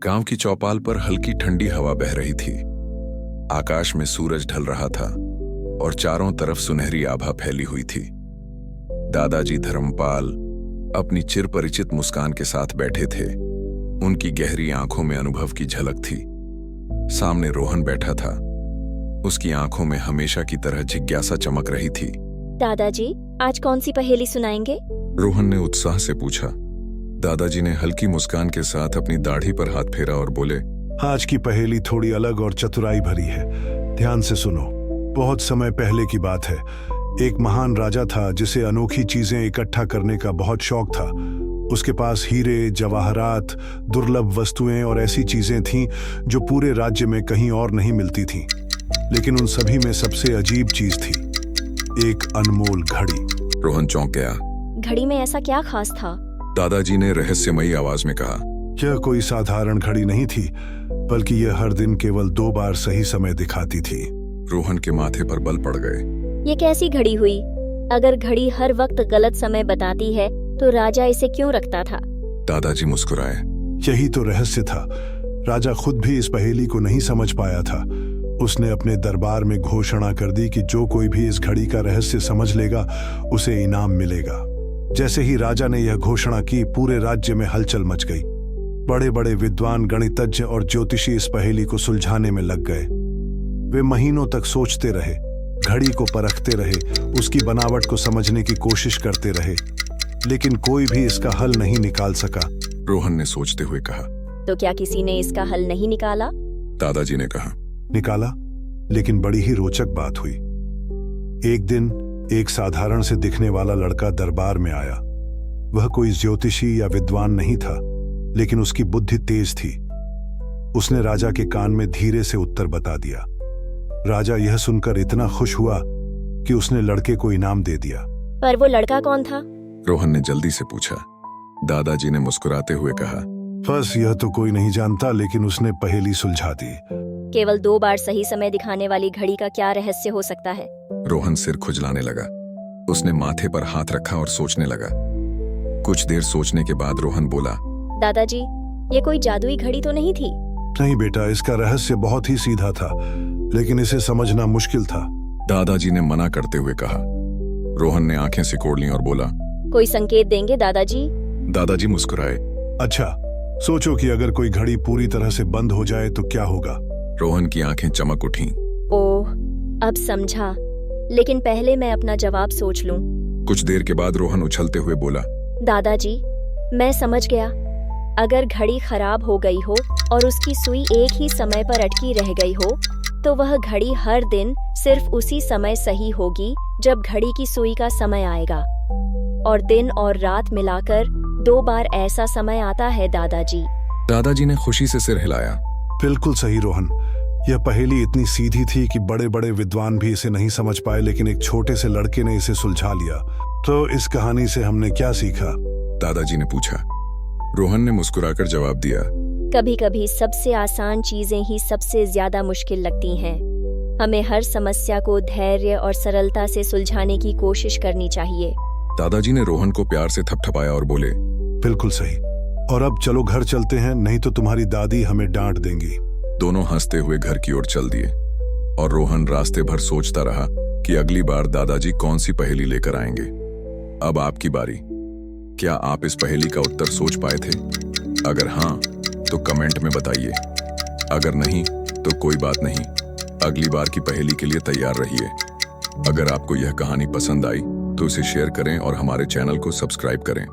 गांव की चौपाल पर हल्की ठंडी हवा बह रही थी। आकाश में सूरज ढल रहा था और चारों तरफ सुनहरी आभा फैली हुई थी। दादाजी धर्मपाल अपनी चिरपरिचित मुस्कान के साथ बैठे थे। उनकी गहरी आंखों में अनुभव की झलक थी। सामने रोहन बैठा था। उसकी आंखों में हमेशा की तरह जिज्ञासा चमक रही थी। दादाजी, आज कौन सी पहेली सुनाएंगे? रोहन ने उत्साह से पूछा। दादाजी ने हल्की मुस्कान के साथ अपनी दाढ़ी पर हाथ फेरा और बोले, आज की पहेली थोड़ी अलग और चतुराई भरी है। ध्यान से सुनो। बहुत समय पहले की बात है। एक महान राजा था जिसे अनोखी चीजें इकट्ठा करने का बहुत शौक था। उसके पास हीरे, जवाहरात, दुर्लभ वस्तुएं और ऐसी चीजें थीं जो पूरे राज्य में कहीं और नहीं मिलती थीं। लेकिन उन सभी में सबसे अजीब चीज थी, एक अनमोल घड़ी। रोहन चौंक गया। घड़ी में ऐसा क्या खास था? दादाजी ने रहस्यमयी आवाज में कहा, यह कोई साधारण घड़ी नहीं थी, बल्कि यह हर दिन केवल 2 बार सही समय दिखाती थी। रोहन के माथे पर बल पड़ गए। ये कैसी घड़ी हुई? अगर घड़ी हर वक्त गलत समय बताती है तो राजा इसे क्यों रखता था? दादाजी मुस्कुराए। यही तो रहस्य था। राजा खुद भी इस पहेली को नहीं समझ पाया था। उसने अपने दरबार में घोषणा कर दी कि जो कोई भी इस घड़ी का रहस्य समझ लेगा उसे इनाम मिलेगा। जैसे ही राजा ने यह घोषणा की, पूरे राज्य में हलचल मच गई। बड़े बड़े विद्वान, गणितज्ञ और ज्योतिषी इस पहेली को सुलझाने में लग गए। वे महीनों तक सोचते रहे, घड़ी को परखते रहे, उसकी बनावट को समझने की कोशिश करते रहे, लेकिन कोई भी इसका हल नहीं निकाल सका। रोहन ने सोचते हुए कहा, तो क्या किसी ने इसका हल नहीं निकाला? दादाजी ने कहा, निकाला, लेकिन बड़ी ही रोचक बात हुई। एक दिन एक साधारण से दिखने वाला लड़का दरबार में आया। वह कोई ज्योतिषी या विद्वान नहीं था, लेकिन उसकी बुद्धि तेज थी। उसने राजा के कान में धीरे से उत्तर बता दिया। राजा यह सुनकर इतना खुश हुआ कि उसने लड़के को इनाम दे दिया। पर वो लड़का कौन था? रोहन ने जल्दी से पूछा। दादाजी ने मुस्कुराते हुए कहा, बस यह तो कोई नहीं जानता, लेकिन उसने पहेली सुलझा दी। केवल 2 बार सही समय दिखाने वाली घड़ी का क्या रहस्य हो सकता है? रोहन सिर खुजलाने लगा। उसने माथे पर हाथ रखा और सोचने लगा। कुछ देर सोचने के बाद रोहन बोला, दादाजी, ये कोई जादुई घड़ी तो नहीं थी? नहीं बेटा, इसका रहस्य बहुत ही सीधा था, लेकिन इसे समझना मुश्किल था। दादाजी ने मना करते हुए कहा। रोहन ने आंखें सिकोड़ लीं और बोला, कोई संकेत देंगे दादाजी? दादाजी मुस्कुराए। अच्छा, सोचो कि अगर कोई घड़ी पूरी तरह से बंद हो जाए तो क्या होगा? रोहन की आंखें चमक उठीं। ओह, अब समझा, लेकिन पहले मैं अपना जवाब सोच लूं। कुछ देर के बाद रोहन उछलते हुए बोला, दादाजी, मैं समझ गया। अगर घड़ी खराब हो गई हो और उसकी सुई एक ही समय पर अटकी रह गई हो, तो वह घड़ी हर दिन सिर्फ उसी समय सही होगी जब घड़ी की सुई का समय आएगा। और दिन और रात मिलाकर 2 बार ऐसा समय आता है दादाजी। दादाजी ने खुशी से सिर हिलाया। बिल्कुल सही रोहन। यह पहेली इतनी सीधी थी कि बड़े बड़े विद्वान भी इसे नहीं समझ पाए, लेकिन एक छोटे से लड़के ने इसे सुलझा लिया। तो इस कहानी से हमने क्या सीखा? दादाजी ने पूछा। रोहन ने मुस्कुराकर जवाब दिया, कभी कभी सबसे आसान चीजें ही सबसे ज्यादा मुश्किल लगती हैं। हमें हर समस्या को धैर्य और सरलता से सुलझाने की कोशिश करनी चाहिए। दादाजी ने रोहन को प्यार से थपथपाया और बोले, बिल्कुल सही। और अब चलो घर चलते हैं, नहीं तो तुम्हारी दादी हमें डांट देंगी। दोनों हंसते हुए घर की ओर चल दिए और रोहन रास्ते भर सोचता रहा कि अगली बार दादाजी कौन सी पहेली लेकर आएंगे। अब आपकी बारी। क्या आप इस पहेली का उत्तर सोच पाए थे? अगर हाँ, तो कमेंट में बताइए। अगर नहीं, तो कोई बात नहीं, अगली बार की पहेली के लिए तैयार रहिए। अगर आपको यह कहानी पसंद आई तो इसे शेयर करें और हमारे चैनल को सब्सक्राइब करें।